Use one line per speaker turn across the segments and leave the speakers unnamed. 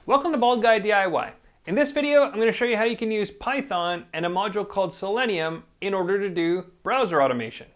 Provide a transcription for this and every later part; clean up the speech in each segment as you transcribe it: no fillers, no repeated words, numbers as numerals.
Welcome to Bald Guy DIY. In this video, I'm going to show you how you can use Python and a module called Selenium in order to do browser automation.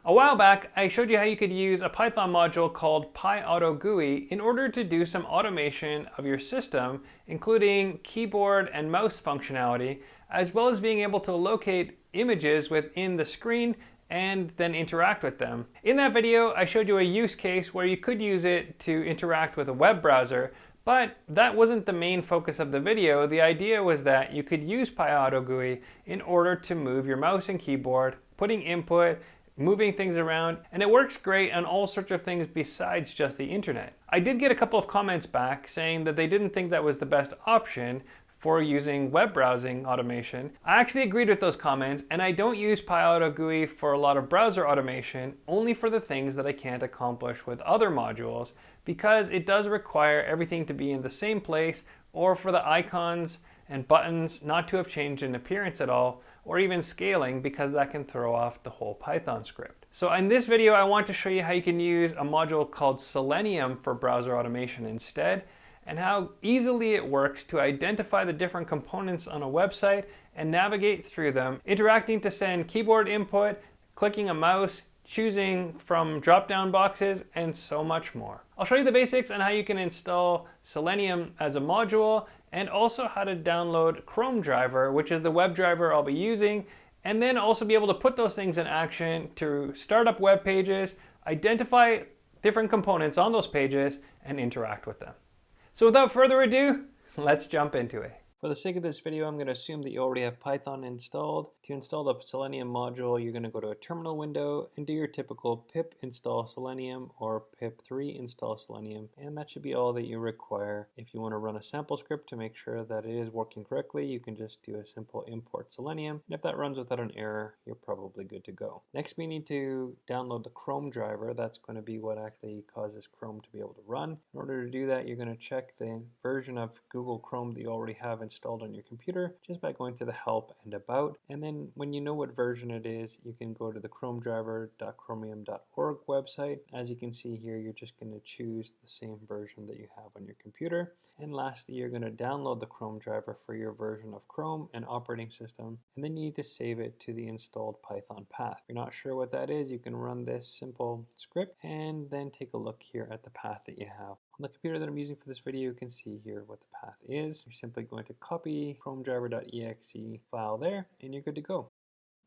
A while back, I showed you how you could use a Python module called PyAutoGUI in order to do some automation of your system, including keyboard and mouse functionality, as well as being able to locate images within the screen and then interact with them. In that video, I showed you a use case where you could use it to interact with a web browser, but that wasn't the main focus of the video. The idea was that you could use PyAutoGUI in order to move your mouse and keyboard, putting input, moving things around, and it works great on all sorts of things besides just the internet. I did get a couple of comments back saying that they didn't think that was the best option for using web browsing automation. I actually agreed with those comments, and I don't use PyAutoGUI for a lot of browser automation, only for the things that I can't accomplish with other modules, because it does require everything to be in the same place, or for the icons and buttons not to have changed in appearance at all, or even scaling, because that can throw off the whole Python script. So in this video, I want to show you how you can use a module called Selenium for browser automation instead, and how easily it works to identify the different components on a website and navigate through them, interacting to send keyboard input, clicking a mouse, choosing from drop-down boxes, and so much more. I'll show you the basics on how you can install Selenium as a module, and also how to download Chrome driver, which is the web driver I'll be using, and then also be able to put those things in action to start up web pages, identify different components on those pages, and interact with them. So without further ado, let's jump into it. For the sake of this video, I'm going to assume that you already have Python installed. To install the Selenium module, you're going to go to a terminal window and do your typical pip install Selenium or pip3 install Selenium, and that should be all that you require. If you want to run a sample script to make sure that it is working correctly, you can just do a simple import Selenium, and if that runs without an error, you're probably good to go. Next, we need to download the Chrome driver. That's going to be what actually causes Chrome to be able to run. In order to do that, you're going to check the version of Google Chrome that you already have installed on your computer just by going to the help and about, and then when you know what version it is, you can go to the chromedriver.chromium.org website. As you can see here, you're just going to choose the same version that you have on your computer, and lastly, you're going to download the Chrome driver for your version of Chrome and operating system, and then you need to save it to the installed Python path. If you're not sure what that is, you can run this simple script and then take a look here at the path that you have. On the computer that I'm using for this video, you can see here what the path is. You're simply going to copy chromedriver.exe file there, and you're good to go.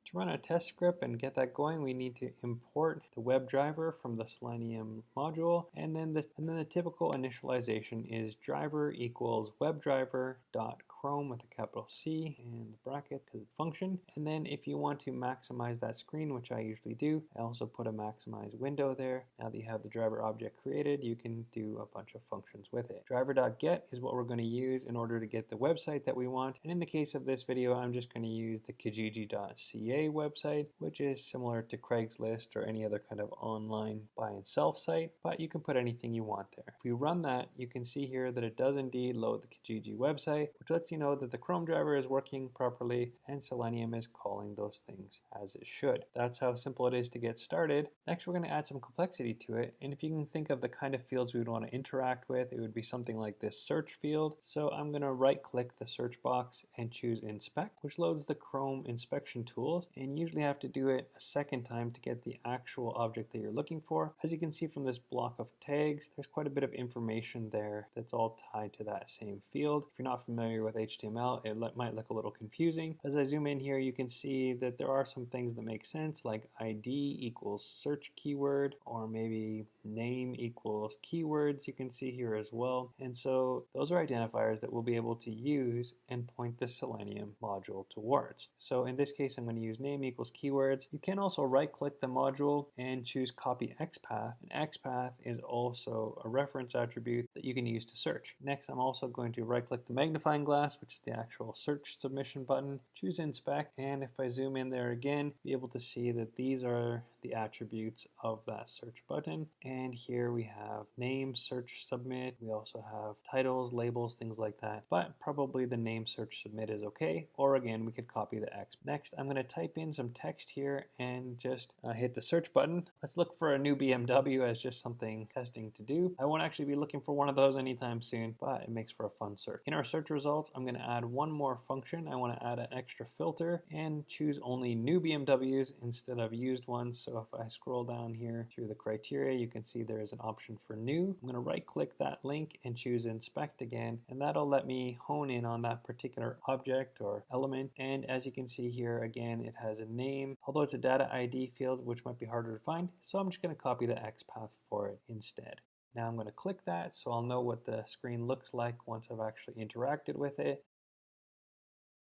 To run a test script and get that going, we need to import the web driver from the Selenium module, and then the typical initialization is driver equals webdriver.chrome with a capital C and the bracket because it's function. And then if you want to maximize that screen, which I usually do, I also put a maximize window there. Now that you have the driver object created, you can do a bunch of functions with it. Driver.get is what we're going to use in order to get the website that we want. And in the case of this video, I'm just going to use the kijiji.ca website, which is similar to Craigslist or any other kind of online buy and sell site, but you can put anything you want there. If we run that, you can see here that it does indeed load the Kijiji website, which lets you know that the Chrome driver is working properly and Selenium is calling those things as it should. That's how simple it is to get started. Next, we're going to add some complexity to it, and if you can think of the kind of fields we would want to interact with, it would be something like this search field. So I'm going to right click the search box and choose inspect, which loads the Chrome inspection tools, and you usually have to do it a second time to get the actual object that you're looking for. As you can see from this block of tags, there's quite a bit of information there that's all tied to that same field. If you're not familiar with HTML, it might look a little confusing. As I zoom in here, you can see that there are some things that make sense, like ID equals search keyword, or maybe name equals keywords, you can see here as well. And so those are identifiers that we'll be able to use and point the Selenium module towards. So in this case, I'm going to use name equals keywords. You can also right click the module and choose copy xpath, and xpath is also a reference attribute that you can use to search. Next, I'm also going to right click the magnifying glass, which is the actual search submission button, choose inspect, and if I zoom in there again, be able to see that these are the attributes of that search button. And here we have name, search, submit. We also have titles, labels, things like that. But probably the name, search, submit is okay. Or again, we could copy the X. Next, I'm going to type in some text here and just hit the search button. Let's look for a new BMW as just something testing to do. I won't actually be looking for one of those anytime soon, but it makes for a fun search. In our search results, I'm going to add one more function. I want to add an extra filter and choose only new BMWs instead of used ones. So if I scroll down here through the criteria, you can see there is an option for new. I'm going to right click that link and choose inspect again, and that'll let me hone in on that particular object or element. And as you can see here, again, it has a name, although it's a data ID field, which might be harder to find. So I'm just going to copy the XPath for it instead. Now I'm going to click that so I'll know what the screen looks like once I've actually interacted with it.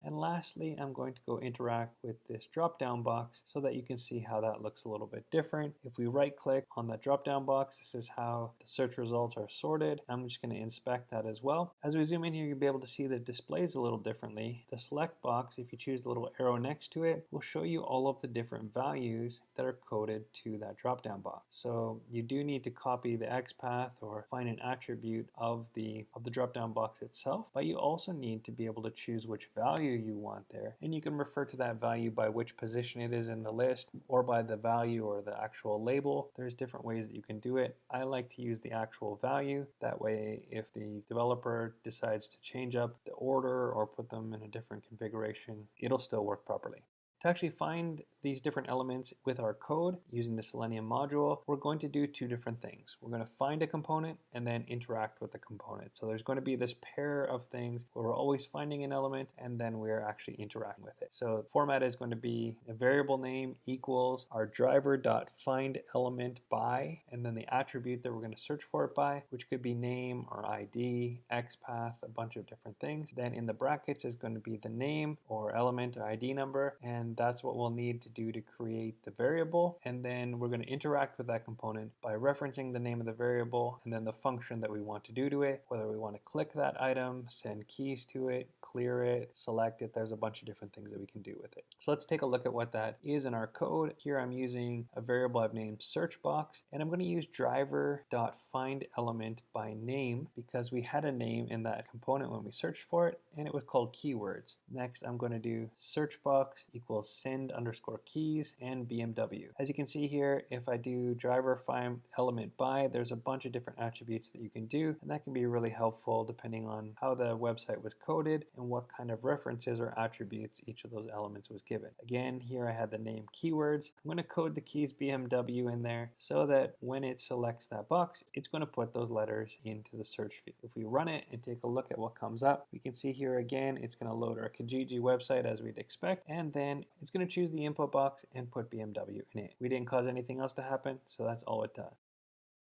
And lastly, I'm going to go interact with this drop-down box so that you can see how that looks a little bit different. If we right-click on that drop-down box, this is how the search results are sorted. I'm just going to inspect that as well. As we zoom in here, you'll be able to see that it displays a little differently. The select box, if you choose the little arrow next to it, will show you all of the different values that are coded to that drop-down box. So you do need to copy the XPath or find an attribute of the drop-down box itself, but you also need to be able to choose which value you want there, and you can refer to that value by which position it is in the list or by the value or the actual label. There's different ways that you can do it. I like to use the actual value. That way, if the developer decides to change up the order or put them in a different configuration, it'll still work properly. To actually find these different elements with our code using the Selenium module, we're going to do two different things. We're going to find a component and then interact with the component. So there's going to be this pair of things where we're always finding an element and then we're actually interacting with it. So the format is going to be a variable name equals our driver.findElement by, and then the attribute that we're going to search for it by, which could be name or ID, XPath, a bunch of different things. Then in the brackets is going to be the name or element or ID number, and that's what we'll need to do to create the variable. And then we're going to interact with that component by referencing the name of the variable and then the function that we want to do to it, whether we want to click that item, send keys to it, clear it, select it. There's a bunch of different things that we can do with it. So let's take a look at what that is in our code. Here I'm using a variable I've named searchbox, and I'm going to use driver.findElement by name because we had a name in that component when we searched for it, and it was called keywords. Next, I'm going to do searchbox equals send underscore keys and BMW. As you can see here, if I do driver find element by, there's a bunch of different attributes that you can do, and that can be really helpful depending on how the website was coded and what kind of references or attributes each of those elements was given. Again, here I had the name keywords. I'm going to code the keys BMW in there so that when it selects that box, it's going to put those letters into the search field. If we run it and take a look at what comes up, we can see here again, it's going to load our Kijiji website as we'd expect, and then it's going to choose the input box and put BMW in it. We didn't cause anything else to happen, so that's all it does.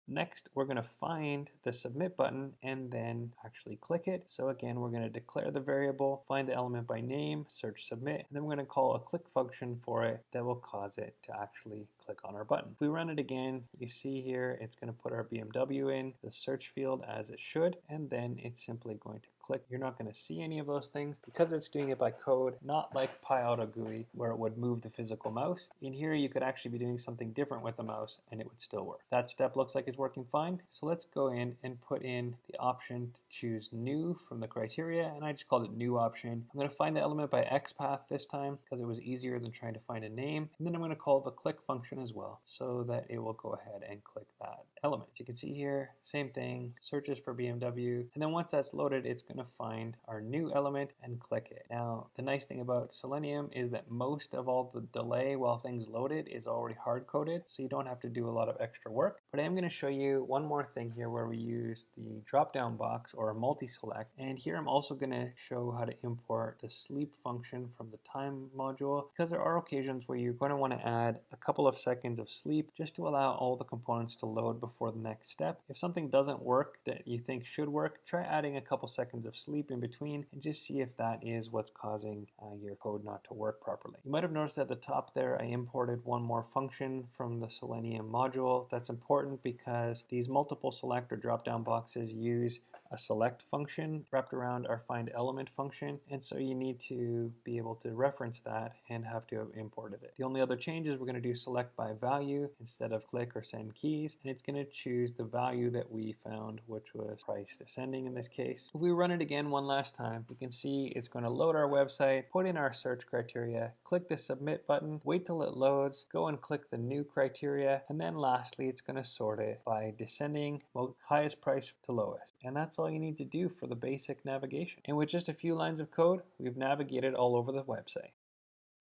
Next, we're going to find the submit button and then actually click it. So again, we're going to declare the variable, find the element by name, search submit, and then we're going to call a click function for it that will cause it to actually click on our button. If we run it again, you see here, it's going to put our BMW in the search field as it should, and then it's simply going to click. You're not going to see any of those things because it's doing it by code, not like PyAutoGUI where it would move the physical mouse. In here, you could actually be doing something different with the mouse and it would still work. That step looks like it's working fine. So let's go in and put in the option to choose new from the criteria, and I just called it new option. I'm going to find the element by XPath this time because it was easier than trying to find a name. And then I'm going to call the click function as well so that it will go ahead and click that element. As you can see here, same thing, searches for BMW. And then once that's loaded, it's going to find our new element and click it. Now, the nice thing about Selenium is that most of all the delay while things loaded is already hard coded, so you don't have to do a lot of extra work. But I am going to show you one more thing here where we use the drop-down box or a multi-select. And here I'm also going to show how to import the sleep function from the time module, because there are occasions where you're going to want to add a couple of seconds of sleep just to allow all the components to load before the next step. If something doesn't work that you think should work, try adding a couple seconds of sleep in between and just see if that is what's causing your code not to work properly. You might have noticed at the top there I imported one more function from the Selenium module. That's important because these multiple select or drop-down boxes use a select function wrapped around our find element function, and so you need to be able to reference that and have to have imported it. The only other change is we're going to do select select by value instead of click or send keys, and it's going to choose the value that we found, which was price descending in this case. If we run it again one last time, we can see it's going to load our website, put in our search criteria, click the submit button, wait till it loads, go and click the new criteria, and then lastly it's going to sort it by descending highest price to lowest. And that's all you need to do for the basic navigation. And with just a few lines of code, we've navigated all over the website.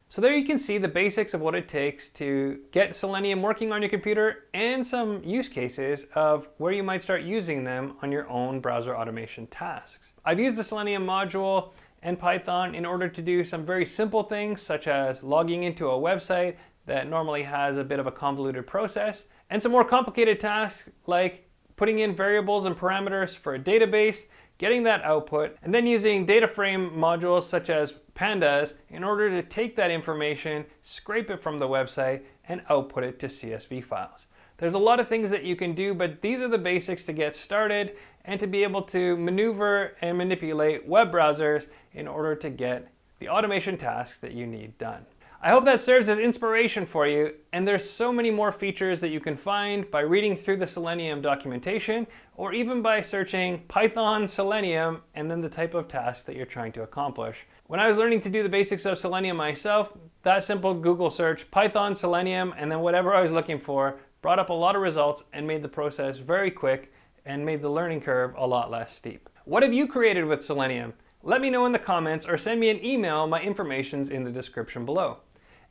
So there you can see the basics of what it takes to get Selenium working on your computer and some use cases of where you might start using them on your own browser automation tasks. I've used the Selenium module and Python in order to do some very simple things such as logging into a website that normally has a bit of a convoluted process, and some more complicated tasks like putting in variables and parameters for a database, getting that output, and then using data frame modules such as pandas in order to take that information, scrape it from the website, and output it to CSV files. There's a lot of things that you can do, but these are the basics to get started and to be able to maneuver and manipulate web browsers in order to get the automation tasks that you need done. I hope that serves as inspiration for you, and there's so many more features that you can find by reading through the Selenium documentation or even by searching Python Selenium and then the type of task that you're trying to accomplish. When I was learning to do the basics of Selenium myself, that simple Google search, Python Selenium, and then whatever I was looking for, brought up a lot of results and made the process very quick and made the learning curve a lot less steep. What have you created with Selenium? Let me know in the comments or send me an email. My information's in the description below.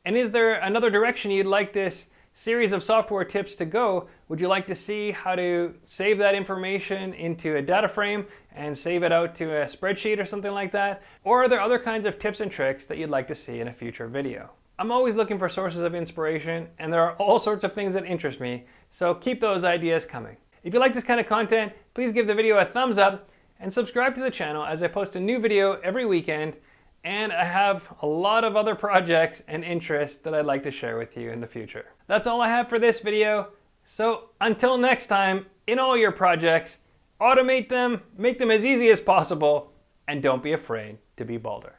And is there another direction you'd like this series of software tips to go? Would you like to see how to save that information into a data frame and save it out to a spreadsheet or something like that? Or are there other kinds of tips and tricks that you'd like to see in a future video? I'm always looking for sources of inspiration, and there are all sorts of things that interest me, so keep those ideas coming. If you like this kind of content, please give the video a thumbs up and subscribe to the channel as I post a new video every weekend. And I have a lot of other projects and interests that I'd like to share with you in the future. That's all I have for this video. So until next time, in all your projects, automate them, make them as easy as possible, and don't be afraid to be bolder.